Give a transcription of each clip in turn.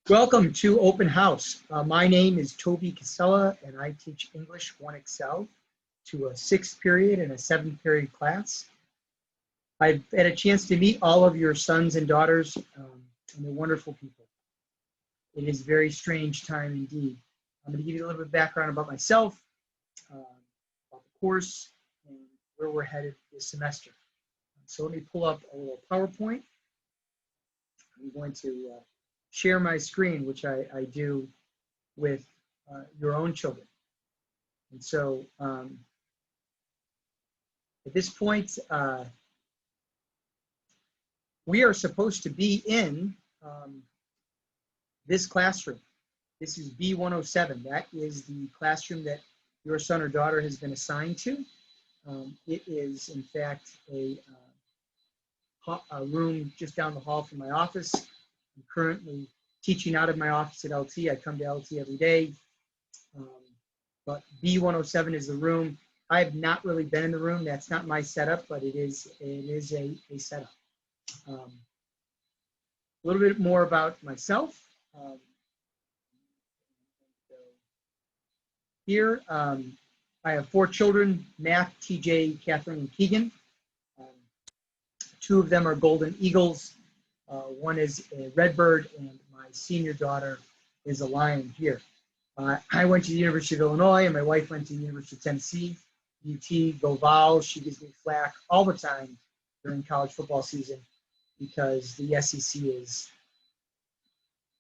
Welcome to Open House. My name is Toby Casella, and I teach English 1 Accel to a 6th period and a 7th period class. I've had a chance to meet all of your sons and daughters, and they're wonderful people. It is a very strange time indeed. I'm going to give you a little bit of background about myself, about the course, and where we're headed this semester. So let me pull up a little PowerPoint. I'm going to share my screen, which I do with your own children. And so at this point, we are supposed to be in this classroom. This is B107. That is the classroom that your son or daughter has been assigned to. It is, in fact, a room just down the hall from my office. I'm currently teaching out of my office at LT. I come to LT every day. But B107 is the room. I've not really been in the room. That's not my setup, but it is a setup. A little bit more about myself. Here, I have 4 children, Mac, TJ, Catherine, and Keegan. 2 of them are Golden Eagles. 1 is a Redbird, and my senior daughter is a Lion here. I went to the University of Illinois, and my wife went to the University of Tennessee. UT, go Vols. She gives me flack all the time during college football season because the SEC is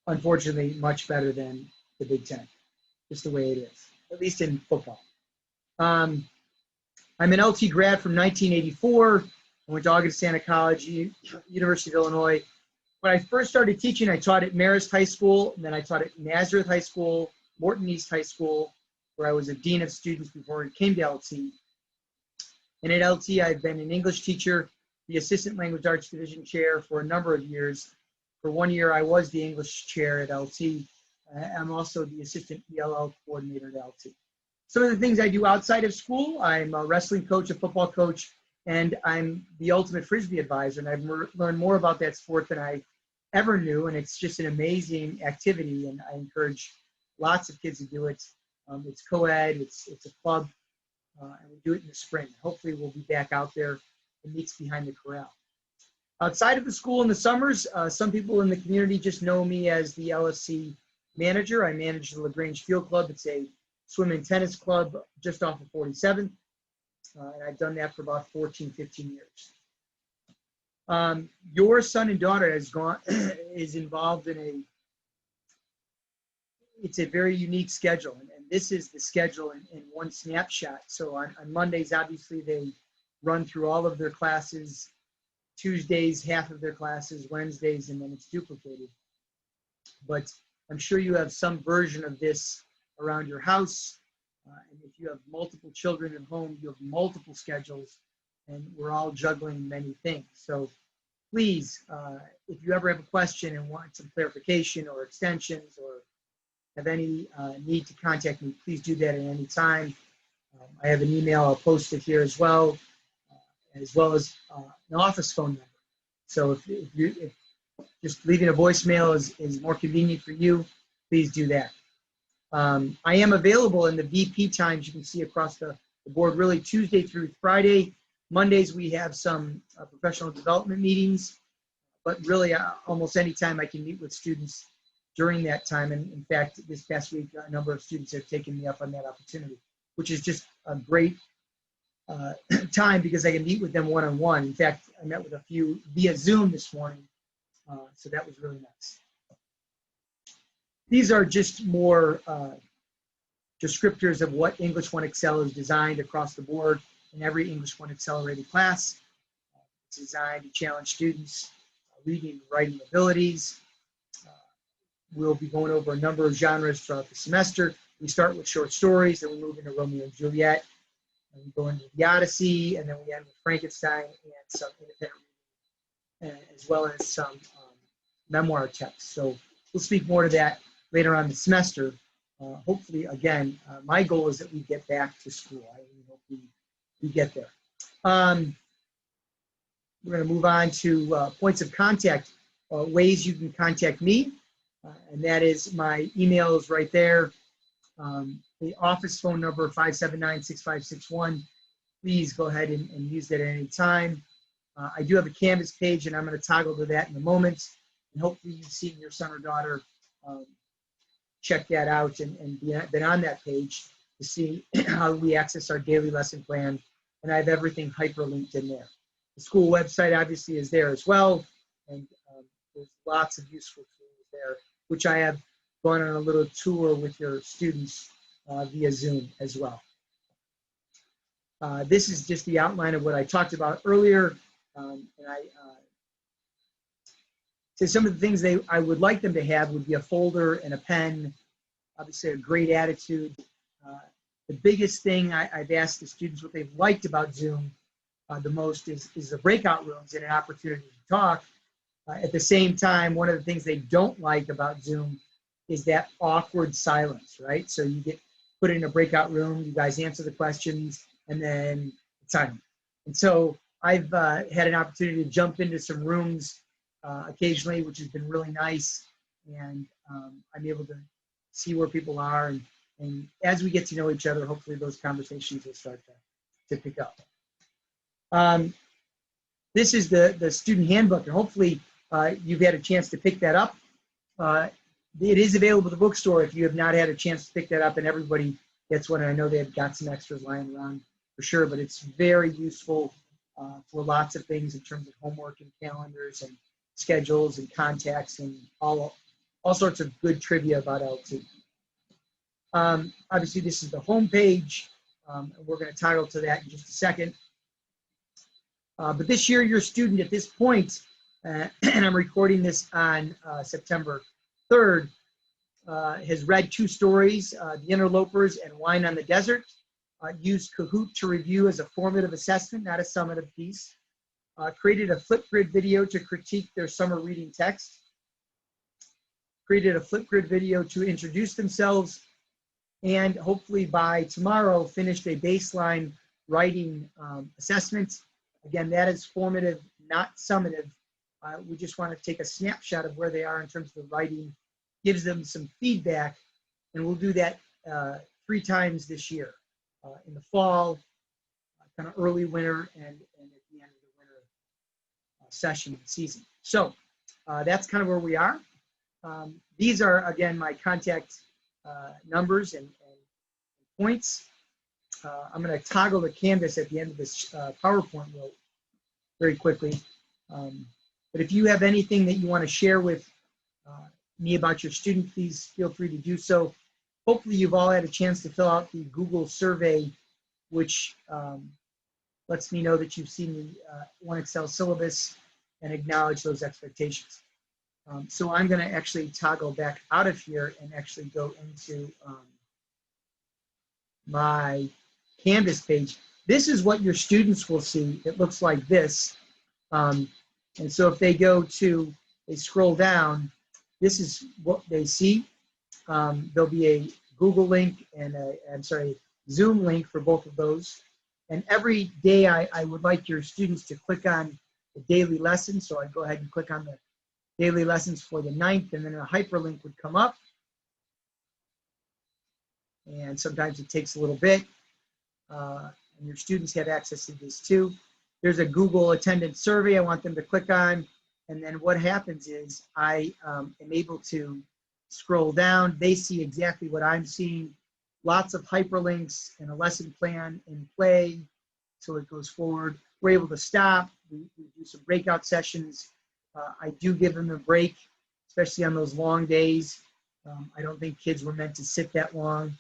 unfortunately much better than the Big Ten. Just the way it is, at least in football. I'm an LT grad from 1984. I went to Augustana College, University of Illinois. When I first started teaching, I taught at Marist High School, and then I taught at Nazareth High School, Morton East High School, where I was a dean of students before I came to LT. And at LT, I've been an English teacher, the Assistant Language Arts Division Chair for a number of years. For 1 year, I was the English Chair at LT. I'm also the Assistant ELL Coordinator at LT. Some of the things I do outside of school, I'm a wrestling coach, a football coach, and I'm the ultimate Frisbee advisor. And I've learned more about that sport than I ever knew, and it's just an amazing activity, and I encourage lots of kids to do it. It's co-ed, it's a club, and we do it in the spring. Hopefully we'll be back out there in meets behind the corral. Outside of the school in the summers, some people in the community just know me as the LFC manager. I manage the LaGrange Field Club. It's a swim and tennis club just off of 47th, and I've done that for about 14, 15 years. Your son and daughter is involved in it's a very unique schedule, and this is the schedule in one snapshot. So on Mondays, obviously, they run through all of their classes. Tuesdays, half of their classes, Wednesdays, and then it's duplicated. But I'm sure you have some version of this around your house. And if you have multiple children at home, you have multiple schedules, and we're all juggling many things. So please, if you ever have a question and want some clarification or extensions or have any need to contact me, please do that at any time. I have an email. I'll post it here as well as an office phone number. So if just leaving a voicemail is more convenient for you, please do that. I am available in the VP times you can see across the board, really Tuesday through Friday. Mondays we have some professional development meetings, but really almost any time I can meet with students during that time. And in fact, this past week, a number of students have taken me up on that opportunity, which is just a great time because I can meet with them one-on-one. In fact, I met with a few via Zoom this morning, so that was really nice. These are just more descriptors of what English 1 Accel is designed across the board in every English 1 Accelerated class. It's designed to challenge students' reading and writing abilities. We'll be going over a number of genres throughout the semester. We start with short stories, then we move into Romeo and Juliet, and we go into the Odyssey, and then we end with Frankenstein and some independent reading, as well as some memoir texts. So we'll speak more to that later on the semester. Hopefully, again, my goal is that we get back to school. I really hope we get there. We're going to move on to points of contact, ways you can contact me. And that is my email is right there. The office phone number, 579-6561. Please go ahead and use that at any time. I do have a Canvas page, and I'm going to toggle to that in a moment. And hopefully you've seen your son or daughter check that out and been on that page to see how we access our daily lesson plan. And I have everything hyperlinked in there. The school website obviously is there as well. And there's lots of useful tools there, which I have gone on a little tour with your students via Zoom as well. This is just the outline of what I talked about earlier. So some of the things I would like them to have would be a folder and a pen, obviously a great attitude. The biggest thing I've asked the students what they've liked about Zoom the most is the breakout rooms and an opportunity to talk. At the same time, one of the things they don't like about Zoom is that awkward silence, right? So you get put in a breakout room, you guys answer the questions, and then it's silent. And so I've had an opportunity to jump into some rooms occasionally, which has been really nice. And I'm able to see where people are. And as we get to know each other, hopefully those conversations will start to pick up. This is the student handbook, and hopefully you've had a chance to pick that up. It is available at the bookstore if you have not had a chance to pick that up, and everybody gets one. And I know they've got some extras lying around for sure, but it's very useful for lots of things in terms of homework and calendars and schedules and contacts and all sorts of good trivia about LT. Obviously, this is the home page. And we're going to toggle to that in just a second. But this year, your student at this point, and I'm recording this on September 3rd, has read 2 stories, The Interlopers and Wine on the Desert, used Kahoot to review as a formative assessment, not a summative piece, created a Flipgrid video to critique their summer reading text, created a Flipgrid video to introduce themselves, and hopefully by tomorrow finished a baseline writing assessment. Again, that is formative, not summative. We just want to take a snapshot of where they are in terms of the writing, gives them some feedback, and we'll do that 3 times this year, in the fall, kind of early winter, and at the end of the winter session season. So that's kind of where we are. These are, again, my contact numbers and points. I'm going to toggle the Canvas at the end of this PowerPoint very quickly. But if you have anything that you want to share with me about your student, please feel free to do so. Hopefully you've all had a chance to fill out the Google survey, which lets me know that you've seen the One Accel syllabus and acknowledge those expectations. So I'm going to actually toggle back out of here and actually go into my Canvas page. This is what your students will see. It looks like this. And so if they they scroll down, this is what they see. There'll be a Google link and Zoom link for both of those. And every day I would like your students to click on the daily lesson. So I'd go ahead and click on the daily lessons for the 9th, and then a hyperlink would come up. And sometimes it takes a little bit. And your students have access to this too. There's a Google attendance survey I want them to click on. And then what happens is I am able to scroll down. They see exactly what I'm seeing. Lots of hyperlinks and a lesson plan in play. So it goes forward. We're able to stop. We do some breakout sessions. I do give them a break, especially on those long days. I don't think kids were meant to sit that long.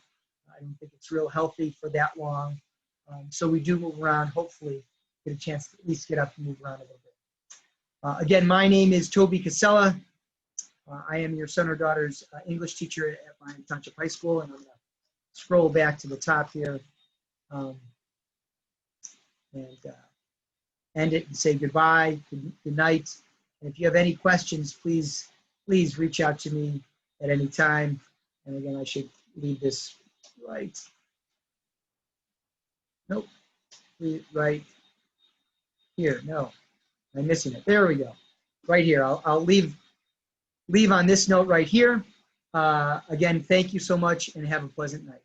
I don't think it's real healthy for that long. So we do move around, hopefully get a chance to at least get up and move around a little bit. Again, my name is Toby Casella. I am your son or daughter's English teacher at Lyon Township High School, and I'm going to scroll back to the top here and end it and say goodbye, good night. And if you have any questions, please reach out to me at any time. And again, I should leave this right. Nope, right here. No, I'm missing it. There we go. Right here. I'll leave leave on this note right here. Again, thank you so much and have a pleasant night.